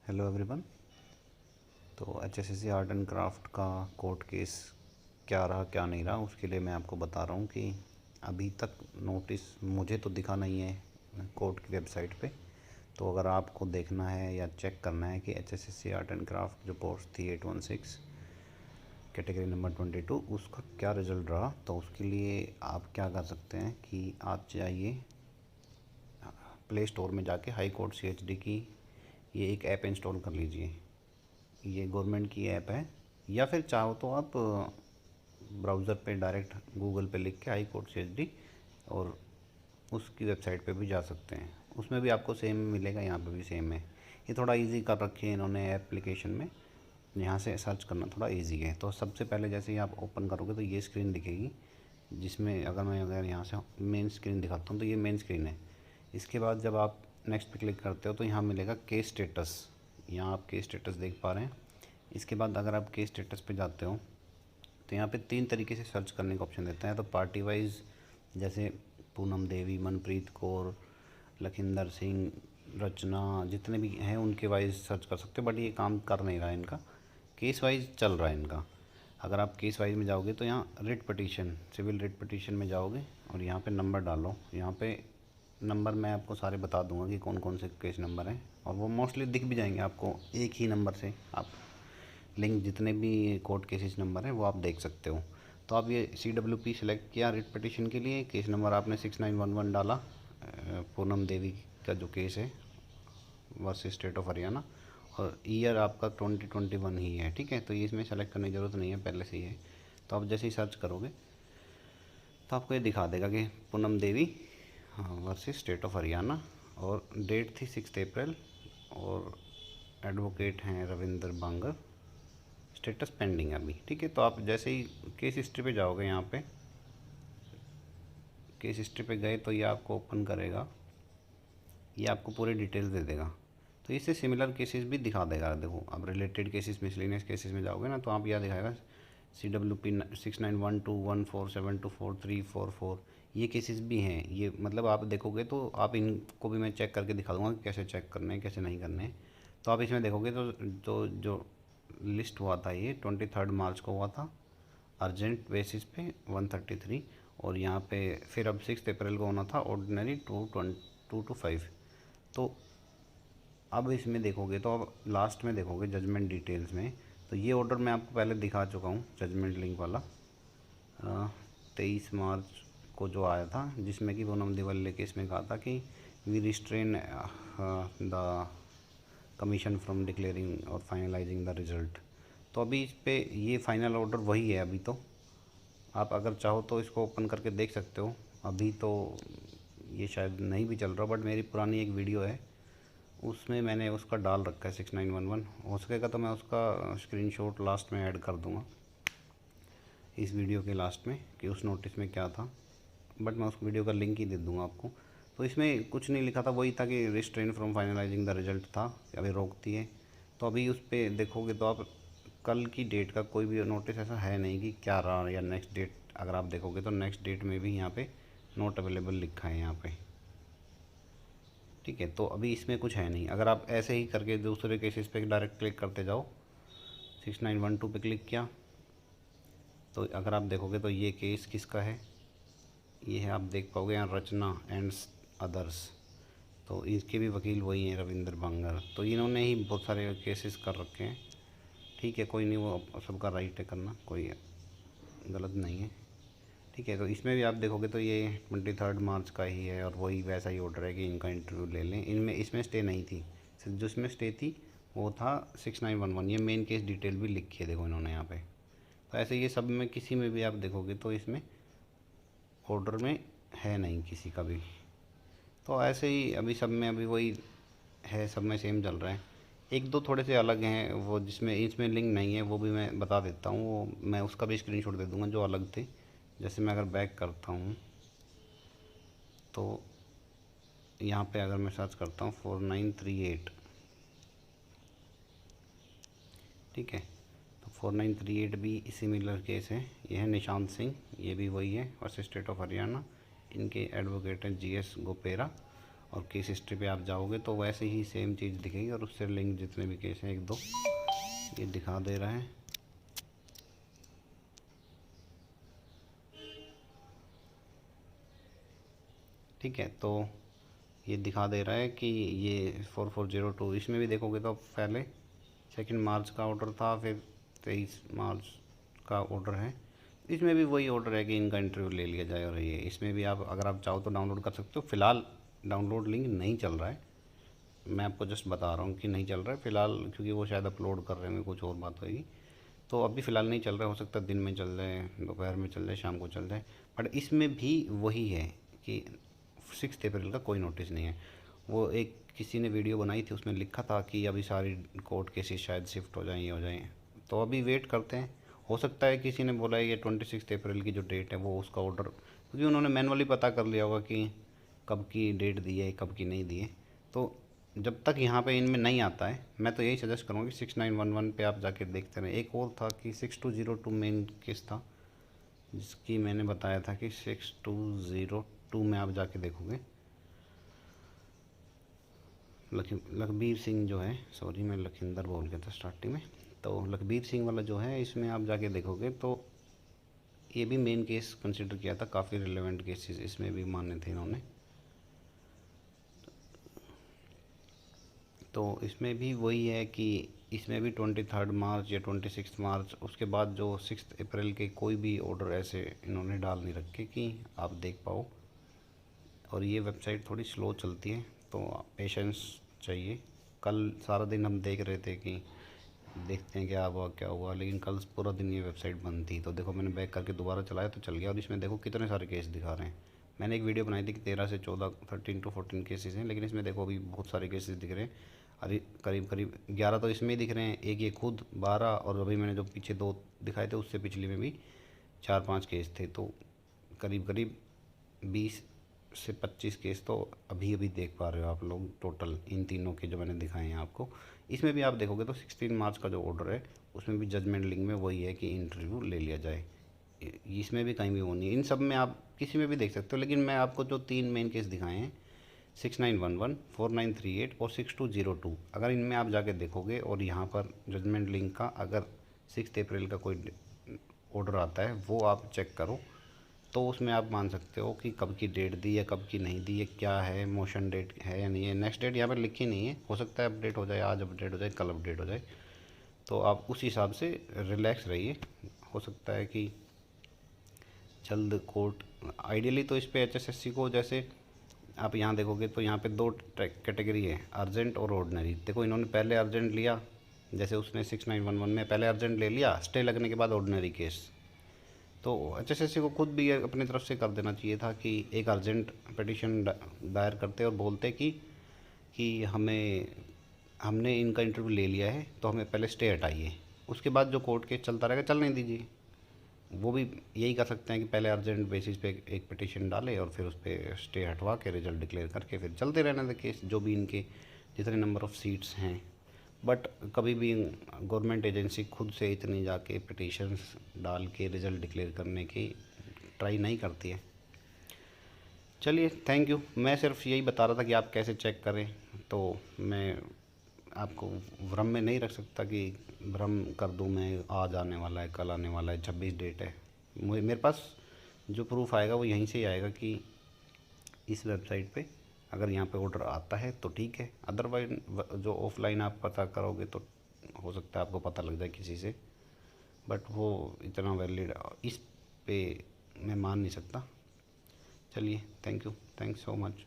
Hello everyone. तो HSCC art and craft का court case क्या रहा क्या नहीं रहा, उसके लिए मैं आपको बता रहा हूँ कि अभी तक नोटिस मुझे तो दिखा नहीं है कोर्ट की वेबसाइट पे। तो अगर आपको देखना है या चेक करना है कि एचएससीसी आर्ट एंड क्राफ्ट जो पोस्ट थी 816 कैटेगरी नंबर 22 उसका क्या रिज़ल्ट रहा, तो उसके लिए आप क्या कर सकते हैं कि आप जाइए प्ले स्टोर में जाके हाई कोर्ट CHD की ये एक ऐप इंस्टॉल कर लीजिए। ये गवर्नमेंट की ऐप है, या फिर चाहो तो आप ब्राउज़र पे डायरेक्ट गूगल पे लिख के हाई कोर्ट CHD और उसकी वेबसाइट पे भी जा सकते हैं। उसमें भी आपको सेम मिलेगा, यहाँ पे भी सेम है। ये थोड़ा इजी कर रखे हैं इन्होंने एप्लीकेशन में, यहाँ से सर्च करना थोड़ा इजी है। तो सबसे पहले जैसे ही आप ओपन करोगे तो ये स्क्रीन दिखेगी, जिसमें अगर यहाँ से मेन स्क्रीन दिखाता हूँ तो ये मेन स्क्रीन है। इसके बाद जब आप नेक्स्ट पे क्लिक करते हो तो यहाँ मिलेगा केस स्टेटस। यहाँ आप केस स्टेटस देख पा रहे हैं। इसके बाद अगर आप केस स्टेटस पे जाते हो तो यहाँ पे 3 तरीके से सर्च करने का ऑप्शन देता है। तो पार्टी वाइज जैसे पूनम देवी, मनप्रीत कौर, लखिंदर सिंह, रचना, जितने भी हैं उनके वाइज सर्च कर सकते हो, बट ये काम कर नहीं रहा है इनका। केस वाइज चल रहा है इनका। अगर आप केस वाइज में जाओगे तो यहाँ writ petition, civil writ petition में जाओगे और यहाँ पे नंबर डालो। यहाँ पे नंबर मैं आपको सारे बता दूंगा कि कौन कौन से केस नंबर हैं, और वो मोस्टली दिख भी जाएंगे आपको एक ही नंबर से। आप लिंक जितने भी कोर्ट केसेस नंबर हैं वो आप देख सकते हो। तो आप ये CWP सेलेक्ट किया रिट पटिशन के लिए, केस नंबर आपने 6911 डाला, पूनम देवी का जो केस है वर्सेस स्टेट ऑफ हरियाणा, और ईयर आपका 2021 ही है। ठीक है, तो ये इसमें सेलेक्ट करने की ज़रूरत नहीं है, पहले से ही है। तो आप जैसे ही सर्च करोगे तो आपको ये दिखा देगा कि Poonam Devi versus state of Haryana, और डेट थी 6 अप्रैल, और एडवोकेट हैं रविंदर बांगर, स्टेटस पेंडिंग अभी। ठीक है, तो आप जैसे ही केस हिस्ट्री पे जाओगे, यहाँ पे केस हिस्ट्री पे गए तो ये आपको ओपन करेगा, ये आपको पूरी डिटेल्स दे देगा। तो इससे सिमिलर केसेस भी दिखा देगा। देखो, अब रिलेटेड केसेस, मिसलिनियस केसेस में जाओगे ना तो आप यह दिखाएगा CWP 691214724344, ये केसेस भी हैं। ये मतलब आप देखोगे तो आप इनको भी मैं चेक करके दिखा दूँगा कि कैसे चेक करने हैं कैसे नहीं करने हैं। तो आप इसमें देखोगे तो जो लिस्ट हुआ था ये 23 मार्च को हुआ था अर्जेंट बेसिस पे 133, और यहाँ पे फिर अब 6 अप्रैल को होना था ऑर्डिनरी 2 to 5। तो अब इसमें देखोगे तो अब लास्ट में देखोगे जजमेंट डिटेल्स में, तो ये ऑर्डर मैं आपको पहले दिखा चुका हूँ, जजमेंट लिंक वाला 23 मार्च को जो आया था, जिसमें कि पूनम दिवल्ले केस में कहा था कि we restrain the commission from declaring और फाइनलाइजिंग द रिज़ल्ट। तो अभी इस पे ये फाइनल ऑर्डर वही है अभी। तो आप अगर चाहो तो इसको ओपन करके देख सकते हो। अभी तो ये शायद नहीं भी चल रहा, बट मेरी पुरानी एक वीडियो है उसमें मैंने उसका डाल रखा है 6911। हो सकेगा तो मैं उसका स्क्रीनशॉट लास्ट में ऐड कर दूंगा इस वीडियो के लास्ट में कि उस नोटिस में क्या था, बट मैं उस वीडियो का लिंक ही दे दूंगा आपको। तो इसमें कुछ नहीं लिखा था, वही था कि restrain from finalising the result था, अभी रोकती है। तो अभी उस पर देखोगे तो आप कल की डेट का कोई भी नोटिस ऐसा है नहीं कि क्या रहा, या नेक्स्ट डेट अगर आप देखोगे तो नेक्स्ट डेट में भी यहाँ पे नोट अवेलेबल लिखा है यहाँ पे। ठीक है, तो अभी इसमें कुछ है नहीं। अगर आप ऐसे ही करके दूसरे केसेस पे डायरेक्ट क्लिक करते जाओ, 6912 पे क्लिक किया तो अगर आप देखोगे तो ये केस किसका है, ये है, आप देख पाओगे यहाँ रचना एंड अदर्स। तो इसके भी वकील वही हैं रविंदर बांगर। तो इन्होंने ही बहुत सारे केसेस कर रखे हैं। ठीक है, कोई नहीं, वो सबका राइट है करना, कोई गलत नहीं है। ठीक है, तो इसमें भी आप देखोगे तो ये 23 मार्च का ही है, और वही वैसा ही ऑर्डर है कि इनका इंटरव्यू ले लें। इनमें इसमें स्टे नहीं थी, सिर्फ जो इसमें स्टे थी वो था 6911। ये मेन केस डिटेल भी लिखी है देखो इन्होंने यहाँ पे। तो ऐसे ये सब में किसी में भी आप देखोगे तो इसमें ऑर्डर में है नहीं किसी का भी। तो ऐसे ही अभी सब में अभी वही है, सब में सेम चल रहा है। एक दो थोड़े से अलग हैं, वो जिसमें इसमें लिंक नहीं है वो भी मैं बता देता हूँ, वो मैं उसका भी स्क्रीनशॉट दे दूँगा जो अलग थे। जैसे मैं अगर बैक करता हूँ तो यहाँ पे अगर मैं सर्च करता हूँ 4938, ठीक है, तो 4938 भी सिमिलर केस है। ये है निशांत सिंह, ये भी वही है वर्सेस स्टेट ऑफ हरियाणा। इनके एडवोकेट हैं GS गोपेरा, और केस हिस्ट्री पे आप जाओगे तो वैसे ही सेम चीज़ दिखेगी और उससे लिंक जितने भी केस हैं 1-2 ये दिखा दे रहे हैं। ठीक है, तो ये दिखा दे रहा है कि ये 4402 इसमें भी देखोगे तो पहले 2 मार्च का ऑर्डर था, फिर 23 मार्च का ऑर्डर है। इसमें भी वही ऑर्डर है कि इनका इंटरव्यू ले लिया जाए। और ये इसमें भी आप अगर आप चाहो तो डाउनलोड कर सकते हो। फ़िलहाल डाउनलोड लिंक नहीं चल रहा है, मैं आपको जस्ट बता रहा हूँ कि नहीं चल रहा है फ़िलहाल, क्योंकि वो शायद अपलोड कर रहे हैं, कुछ और बात होगी। तो अभी फ़िलहाल नहीं चल रहा है, हो सकता है दिन में चल जाए, दोपहर में चल जाए, शाम को चल जाए। बट इसमें भी वही है कि 6 अप्रैल का कोई नोटिस नहीं है। वो एक किसी ने वीडियो बनाई थी, उसमें लिखा था कि अभी सारी कोर्ट केसेस शायद शिफ्ट हो जाएँ, ये हो जाएँ। तो अभी वेट करते हैं, हो सकता है किसी ने बोला है ये 26 अप्रैल की जो डेट है वो उसका ऑर्डर, क्योंकि उन्होंने मैनुअली पता कर लिया होगा कि कब की डेट दी है, कब की नहीं दी है। तो जब तक यहाँ पे इनमें नहीं आता है, मैं तो यही सजेस्ट करूँगा कि 6911 पे आप जाके देखते रहें। एक और था कि 6202 मेन केस था, जिसकी मैंने बताया था कि 6202 में आप जाके देखोगे, लखबीर सिंह जो है, सॉरी मैं लखिंदर बोल गया था स्टार्टिंग में, तो लखबीर सिंह वाला जो है इसमें आप जाके देखोगे तो ये भी मेन केस कंसिडर किया था, काफ़ी रिलेवेंट केसेस इसमें भी माने थे इन्होंने। तो इसमें भी वही है कि इसमें भी 23 मार्च या 26 मार्च, उसके बाद जो 6 अप्रैल के कोई भी ऑर्डर ऐसे इन्होंने डाल नहीं रखे कि आप देख पाओ। और ये वेबसाइट थोड़ी स्लो चलती है, तो पेशेंस चाहिए। कल सारा दिन हम देख रहे थे कि देखते हैं क्या हुआ, लेकिन कल पूरा दिन ये वेबसाइट बंद थी। तो देखो मैंने बैक करके दोबारा चलाया तो चल गया, और इसमें देखो कितने सारे केस दिखा रहे हैं। मैंने एक वीडियो बनाई थी कि 13 से 14 13 to 14 केसेस हैं, लेकिन इसमें देखो अभी बहुत सारे केसेस दिख रहे हैं। अरे करीब करीब 11 तो इसमें ही दिख रहे हैं, एक ये खुद 12, और अभी मैंने जो पीछे 2 दिखाए थे उससे पिछली में भी 4-5 केस थे। तो करीब करीब 20 से 25 केस तो अभी अभी देख पा रहे हो आप लोग टोटल, इन तीनों के जो मैंने दिखाए हैं आपको। इसमें भी आप देखोगे तो 16 मार्च का जो ऑर्डर है उसमें भी जजमेंट लिंक में वही है कि इंटरव्यू ले लिया जाए। इसमें भी कहीं भी वो नहीं है, इन सब में आप किसी में भी देख सकते हो। लेकिन मैं आपको जो 3 मेन केस दिखाए हैं 6911, 4938 और 6202, अगर इनमें आप जाके देखोगे और यहाँ पर जजमेंट लिंक का अगर 6 अप्रैल का कोई ऑर्डर आता है वो आप चेक करो, तो उसमें आप मान सकते हो कि कब की डेट दी है, कब की नहीं दी है, क्या है, मोशन डेट है या नहीं है। नेक्स्ट डेट यहाँ पर लिखी नहीं है, हो सकता है अपडेट हो जाए, आज अपडेट हो जाए, कल अपडेट हो जाए। तो आप उस हिसाब से रिलैक्स रहिए, हो सकता है कि जल्द कोर्ट। आइडियली तो इस पे HSSC को, जैसे आप यहाँ देखोगे तो यहाँ पे 2 कैटेगरी है, अर्जेंट और ऑर्डिनरी। देखो इन्होंने पहले अर्जेंट लिया, जैसे उसने 6911 में पहले अर्जेंट ले लिया, स्टे लगने के बाद ऑर्डिनरी केस। तो HSSC को खुद भी अपनी तरफ से कर देना चाहिए था कि एक अर्जेंट पिटीशन दायर करते और बोलते कि हमने इनका इंटरव्यू ले लिया है तो हमें पहले स्टे हटाइए, उसके बाद जो कोर्ट केस चलता रहेगा चलने दीजिए। वो भी यही कर सकते हैं कि पहले अर्जेंट बेसिस पे एक पिटीशन डाले और फिर उस पर स्टे हटवा के रिजल्ट डिक्लेयर करके फिर चलते रहने दें केस, जो भी इनके जितने नंबर ऑफ़ सीट्स हैं। बट कभी भी गवर्नमेंट एजेंसी खुद से इतनी जाके पिटीशंस डाल के रिज़ल्ट डिक्लेयर करने की ट्राई नहीं करती है। चलिए थैंक यू, मैं सिर्फ यही बता रहा था कि आप कैसे चेक करें। तो मैं आपको भ्रम में नहीं रख सकता कि भ्रम कर दूं मैं, आज आने वाला है, कल आने वाला है, 26 डेट है। मेरे पास जो प्रूफ आएगा वो यहीं से ही आएगा कि इस वेबसाइट पे अगर यहाँ पे ऑर्डर आता है तो ठीक है, अदरवाइज जो ऑफलाइन आप पता करोगे तो हो सकता है आपको पता लग जाए किसी से, बट वो इतना वैलिड इस पे मैं मान नहीं सकता। चलिए thank you, thanks so much.